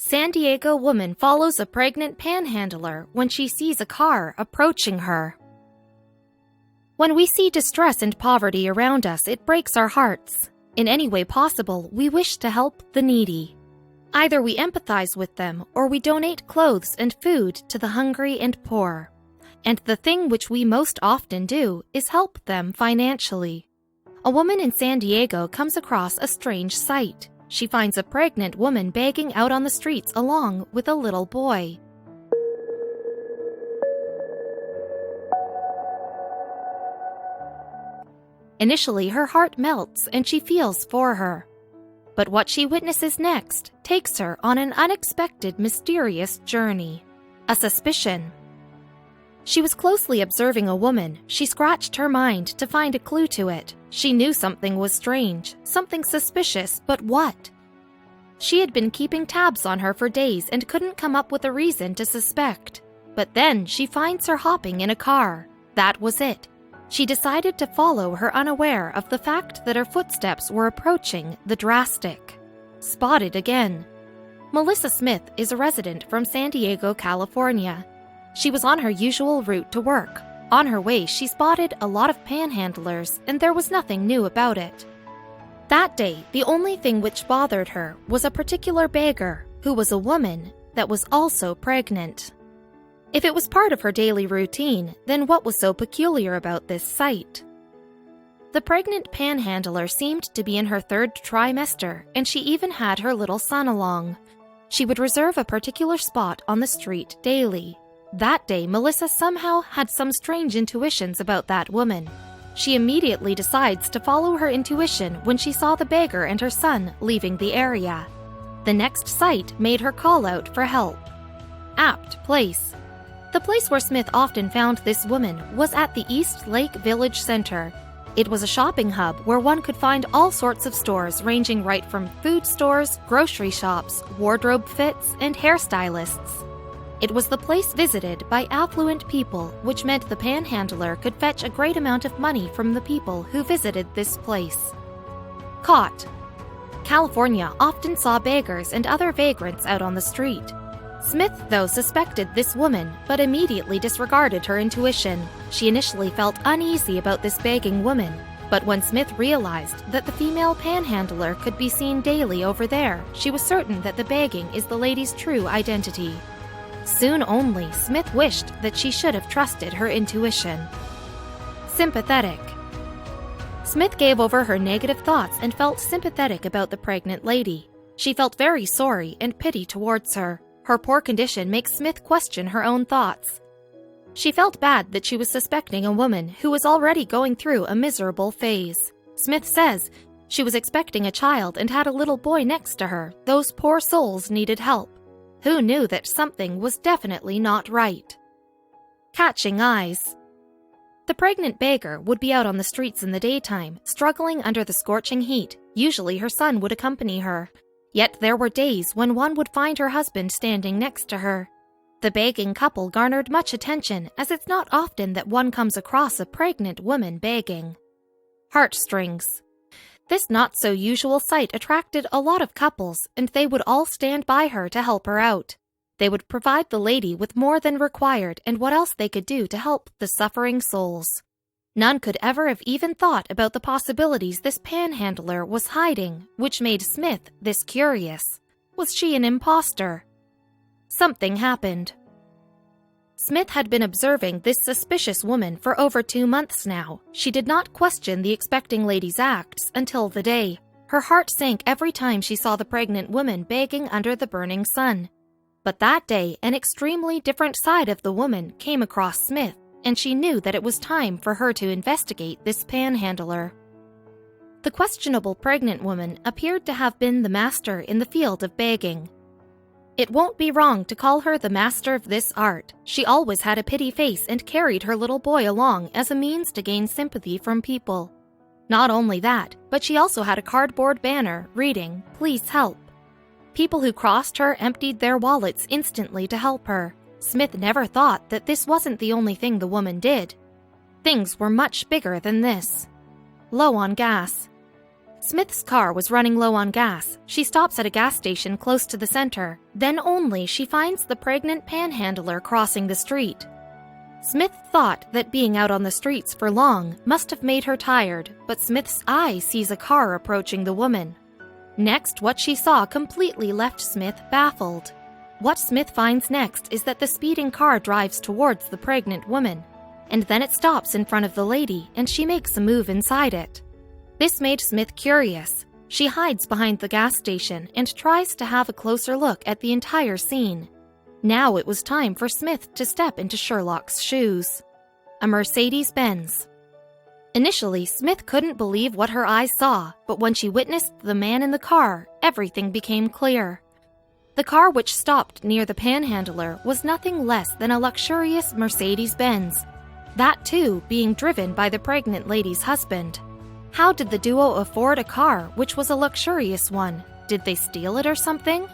San Diego woman follows a pregnant panhandler when she sees a car approaching her. When we see distress and poverty around us, it breaks our hearts. In any way possible, we wish to help the needy. Either we empathize with them or we donate clothes and food to the hungry and poor. And the thing which we most often do is help them financially. A woman in San Diego comes across a strange sight. She finds a pregnant woman begging out on the streets along with a little boy. Initially, her heart melts and she feels for her. But what she witnesses next takes her on an unexpected, mysterious journey. A suspicion. She was closely observing a woman. She scratched her mind to find a clue to it. She knew something was strange, something suspicious, but what? She had been keeping tabs on her for days and couldn't come up with a reason to suspect. But then she finds her hopping in a car. That was it. She decided to follow her, unaware of the fact that her footsteps were approaching the drastic. Spotted again. Melissa Smith is a resident from San Diego, California. She was on her usual route to work. On her way, she spotted a lot of panhandlers, and there was nothing new about it. That day, the only thing which bothered her was a particular beggar, who was a woman that was also pregnant. If it was part of her daily routine, then what was so peculiar about this sight? The pregnant panhandler seemed to be in her third trimester, and she even had her little son along. She would reserve a particular spot on the street daily. That day, Melissa somehow had some strange intuitions about that woman. She immediately decides to follow her intuition when she saw the beggar and her son leaving the area. The next sight made her call out for help. Apt place. The place where Smith often found this woman was at the East Lake Village Center. It was a shopping hub where one could find all sorts of stores ranging right from food stores, grocery shops, wardrobe fits, and hairstylists. It was the place visited by affluent people, which meant the panhandler could fetch a great amount of money from the people who visited this place. Caught. California often saw beggars and other vagrants out on the street. Smith, though, suspected this woman, but immediately disregarded her intuition. She initially felt uneasy about this begging woman, but when Smith realized that the female panhandler could be seen daily over there, she was certain that the begging is the lady's true identity. Soon only, Smith wished that she should have trusted her intuition. Sympathetic. Smith gave over her negative thoughts and felt sympathetic about the pregnant lady. She felt very sorry and pity towards her. Her poor condition makes Smith question her own thoughts. She felt bad that she was suspecting a woman who was already going through a miserable phase. Smith says she was expecting a child and had a little boy next to her. Those poor souls needed help. Who knew that something was definitely not right? Catching eyes. The pregnant beggar would be out on the streets in the daytime, struggling under the scorching heat. Usually her son would accompany her. Yet there were days when one would find her husband standing next to her. The begging couple garnered much attention, as it's not often that one comes across a pregnant woman begging. Heartstrings. This not-so-usual sight attracted a lot of couples, and they would all stand by her to help her out. They would provide the lady with more than required and what else they could do to help the suffering souls. None could ever have even thought about the possibilities this panhandler was hiding, which made Smith this curious. Was she an imposter? Something happened. Smith had been observing this suspicious woman for over 2 months now. She did not question the expecting lady's acts until the day. Her heart sank every time she saw the pregnant woman begging under the burning sun. But that day, an extremely different side of the woman came across Smith, and she knew that it was time for her to investigate this panhandler. The questionable pregnant woman appeared to have been the master in the field of begging. It won't be wrong to call her the master of this art. She always had a pity face and carried her little boy along as a means to gain sympathy from people. Not only that, but she also had a cardboard banner reading, "Please help." People who crossed her emptied their wallets instantly to help her. Smith never thought that this wasn't the only thing the woman did. Things were much bigger than this. Low on gas. Smith's car was running low on gas. She stops at a gas station close to the center. Then only she finds the pregnant panhandler crossing the street. Smith thought that being out on the streets for long must have made her tired, but Smith's eye sees a car approaching the woman. Next, what she saw completely left Smith baffled. What Smith finds next is that the speeding car drives towards the pregnant woman, and then it stops in front of the lady and she makes a move inside it. This made Smith curious. She hides behind the gas station and tries to have a closer look at the entire scene. Now it was time for Smith to step into Sherlock's shoes. A Mercedes-Benz. Initially, Smith couldn't believe what her eyes saw, but when she witnessed the man in the car, everything became clear. The car which stopped near the panhandler was nothing less than a luxurious Mercedes-Benz, that too being driven by the pregnant lady's husband. How did the duo afford a car which was a luxurious one? Did they steal it or something?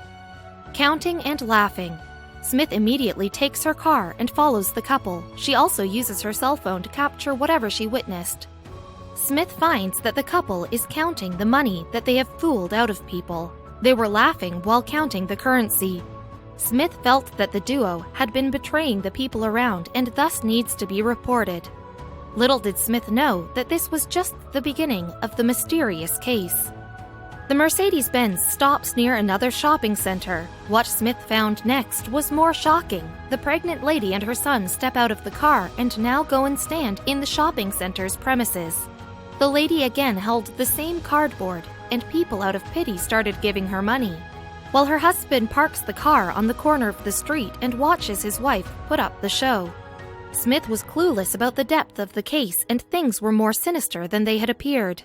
Counting and laughing, Smith immediately takes her car and follows the couple. She also uses her cell phone to capture whatever she witnessed. Smith finds that the couple is counting the money that they have fooled out of people. They were laughing while counting the currency. Smith felt that the duo had been betraying the people around and thus needs to be reported. Little did Smith know that this was just the beginning of the mysterious case. The Mercedes-Benz stops near another shopping center. What Smith found next was more shocking. The pregnant lady and her son step out of the car and now go and stand in the shopping center's premises. The lady again held the same cardboard, and people out of pity started giving her money, while her husband parks the car on the corner of the street and watches his wife put up the show. Smith was clueless about the depth of the case, and things were more sinister than they had appeared.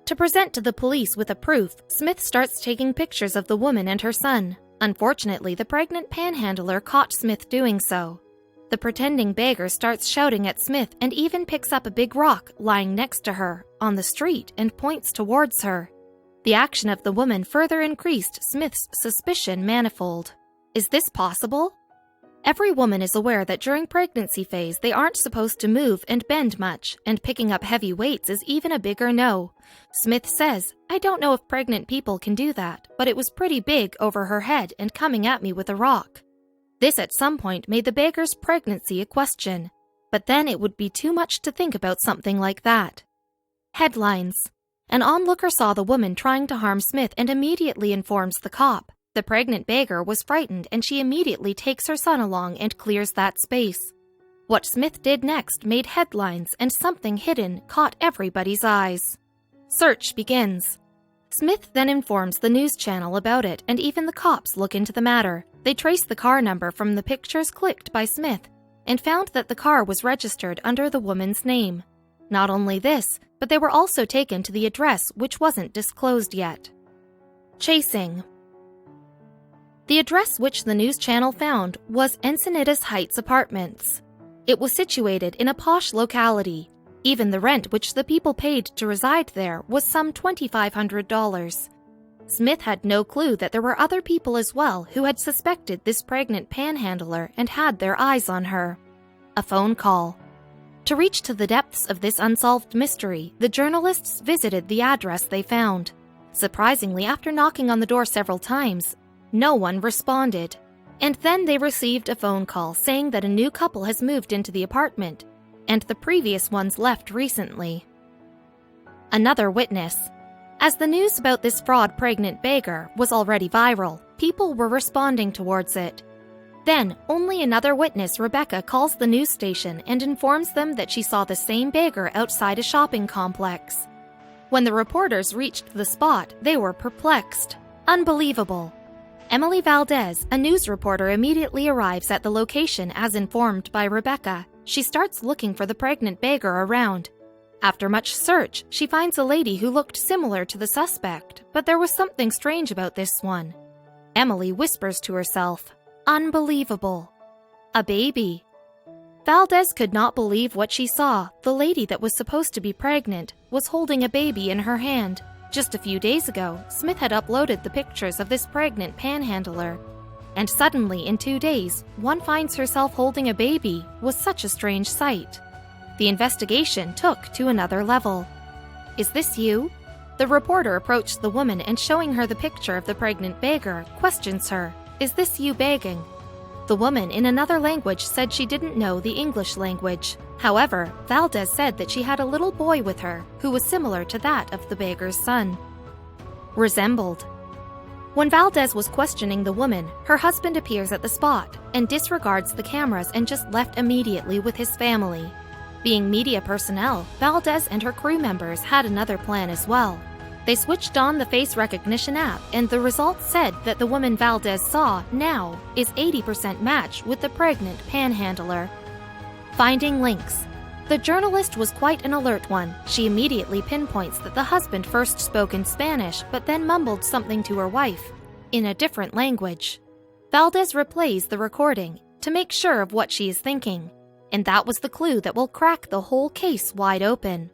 To present to the police with a proof, Smith starts taking pictures of the woman and her son. Unfortunately, the pregnant panhandler caught Smith doing so. The pretending beggar starts shouting at Smith and even picks up a big rock lying next to her on the street and points towards her. The action of the woman further increased Smith's suspicion manifold. Is this possible? Every woman is aware that during pregnancy phase they aren't supposed to move and bend much, and picking up heavy weights is even a bigger no. Smith says, "I don't know if pregnant people can do that, but it was pretty big over her head and coming at me with a rock." This at some point made the beggar's pregnancy a question, but then it would be too much to think about something like that. Headlines. An onlooker saw the woman trying to harm Smith and immediately informs the cop. The pregnant beggar was frightened and she immediately takes her son along and clears that space. What Smith did next made headlines, and something hidden caught everybody's eyes. Search begins. Smith then informs the news channel about it, and even the cops look into the matter. They trace the car number from the pictures clicked by Smith and found that the car was registered under the woman's name. Not only this, but they were also taken to the address which wasn't disclosed yet. Chasing. The address which the news channel found was Encinitas Heights Apartments. It was situated in a posh locality. Even the rent which the people paid to reside there was some $2,500. Smith had no clue that there were other people as well who had suspected this pregnant panhandler and had their eyes on her. A phone call. To reach to the depths of this unsolved mystery, the journalists visited the address they found. Surprisingly, after knocking on the door several times, no one responded. And then they received a phone call saying that a new couple has moved into the apartment, and the previous ones left recently. Another witness. As the news about this fraud pregnant beggar was already viral, people were responding towards it. Then, only another witness, Rebecca, calls the news station and informs them that she saw the same beggar outside a shopping complex. When the reporters reached the spot, they were perplexed. Unbelievable. Emily Valdez, a news reporter, immediately arrives at the location as informed by Rebecca. She starts looking for the pregnant beggar around. After much search, she finds a lady who looked similar to the suspect, but there was something strange about this one. Emily whispers to herself, "Unbelievable. A baby." Valdez could not believe what she saw. The lady that was supposed to be pregnant was holding a baby in her hand. Just a few days ago, Smith had uploaded the pictures of this pregnant panhandler. And suddenly, in 2 days, one finds herself holding a baby was such a strange sight. The investigation took to another level. "Is this you?" The reporter approached the woman and, showing her the picture of the pregnant beggar, questions her, "Is this you begging?" The woman, in another language, said she didn't know the English language. However, Valdez said that she had a little boy with her who was similar to that of the beggar's son. Resembled. When Valdez was questioning the woman, her husband appears at the spot and disregards the cameras and just left immediately with his family. Being media personnel, Valdez and her crew members had another plan as well. They switched on the face recognition app, and the results said that the woman Valdez saw now is 80% match with the pregnant panhandler. Finding links. The journalist was quite an alert one. She immediately pinpoints that the husband first spoke in Spanish but then mumbled something to her wife in a different language. Valdez replays the recording to make sure of what she is thinking, and that was the clue that will crack the whole case wide open.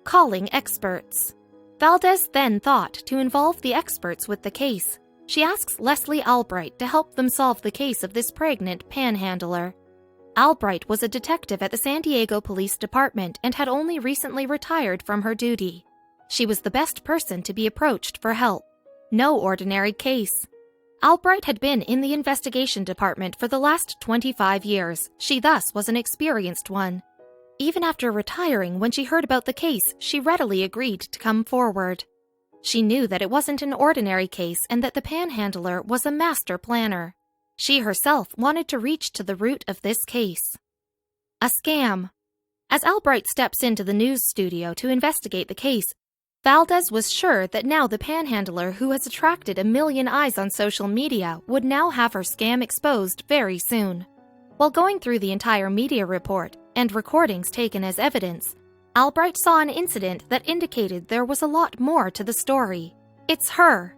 Calling experts. Valdez then thought to involve the experts with the case. She asks Leslie Albright to help them solve the case of this pregnant panhandler. Albright was a detective at the San Diego Police Department and had only recently retired from her duty. She was the best person to be approached for help. No ordinary case. Albright had been in the investigation department for the last 25 years. She thus was an experienced one. Even after retiring, when she heard about the case, she readily agreed to come forward. She knew that it wasn't an ordinary case and that the panhandler was a master planner. She herself wanted to reach to the root of this case. A scam. As Albright steps into the news studio to investigate the case, Valdez was sure that now the panhandler who has attracted 1 million eyes on social media would now have her scam exposed very soon. While going through the entire media report and recordings taken as evidence, Albright saw an incident that indicated there was a lot more to the story. It's her.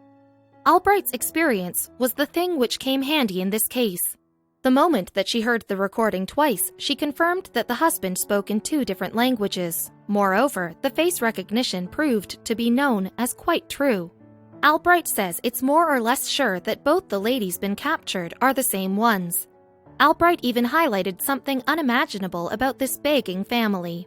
Albright's experience was the thing which came handy in this case. The moment that she heard the recording twice, she confirmed that the husband spoke in 2 different languages. Moreover, the face recognition proved to be known as quite true. Albright says it's more or less sure that both the ladies been captured are the same ones. Albright even highlighted something unimaginable about this begging family.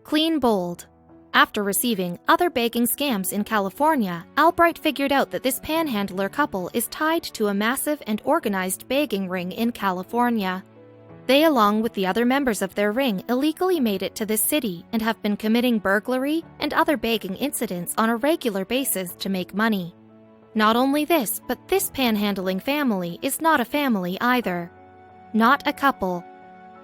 Clean bold. After receiving other begging scams in California, Albright figured out that this panhandler couple is tied to a massive and organized begging ring in California. They, along with the other members of their ring, illegally made it to this city and have been committing burglary and other begging incidents on a regular basis to make money. Not only this, but this panhandling family is not a family either. Not a couple.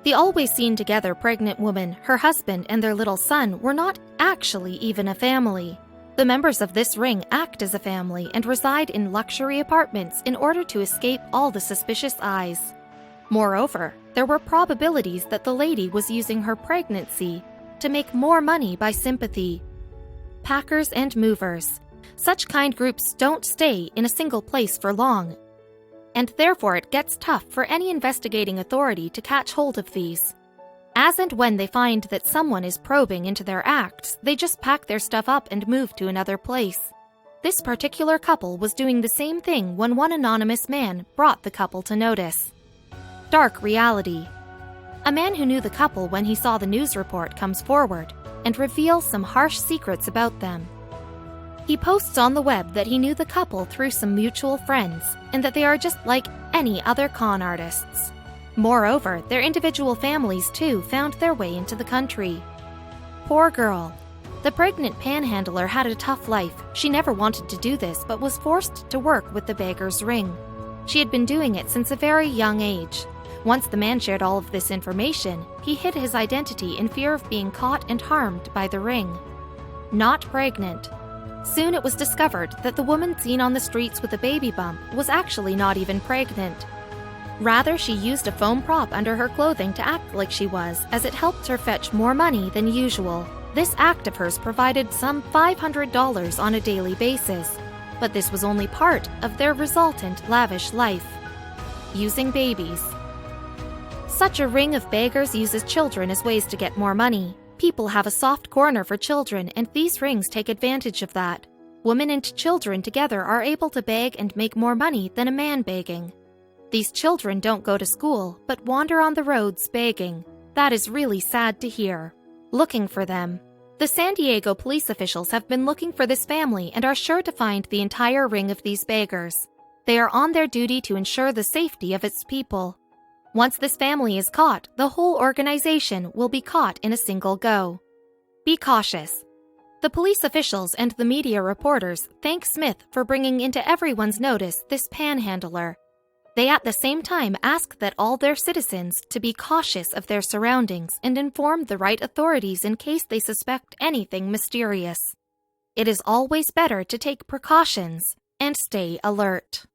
The always seen together pregnant woman, her husband, and their little son were not actually even a family. The members of this ring act as a family and reside in luxury apartments in order to escape all the suspicious eyes. Moreover, there were probabilities that the lady was using her pregnancy to make more money by sympathy. Packers and movers. Such kind groups don't stay in a single place for long, and therefore it gets tough for any investigating authority to catch hold of these. As and when they find that someone is probing into their acts, they just pack their stuff up and move to another place. This particular couple was doing the same thing when one anonymous man brought the couple to notice. Dark reality. A man who knew the couple when he saw the news report comes forward and reveals some harsh secrets about them. He posts on the web that he knew the couple through some mutual friends and that they are just like any other con artists. Moreover, their individual families too found their way into the country. Poor girl. The pregnant panhandler had a tough life. She never wanted to do this but was forced to work with the beggar's ring. She had been doing it since a very young age. Once the man shared all of this information, he hid his identity in fear of being caught and harmed by the ring. Not pregnant. Soon it was discovered that the woman seen on the streets with a baby bump was actually not even pregnant. Rather, she used a foam prop under her clothing to act like she was, as it helped her fetch more money than usual. This act of hers provided some $500 on a daily basis, but this was only part of their resultant lavish life. Using babies. Such a ring of beggars uses children as ways to get more money. People have a soft corner for children, and these rings take advantage of that. Women and children together are able to beg and make more money than a man begging. These children don't go to school, but wander on the roads begging. That is really sad to hear. Looking for them. The San Diego police officials have been looking for this family and are sure to find the entire ring of these beggars. They are on their duty to ensure the safety of its people. Once this family is caught, the whole organization will be caught in a single go. Be cautious. The police officials and the media reporters thank Smith for bringing into everyone's notice this panhandler. They at the same time ask that all their citizens to be cautious of their surroundings and inform the right authorities in case they suspect anything mysterious. It is always better to take precautions and stay alert.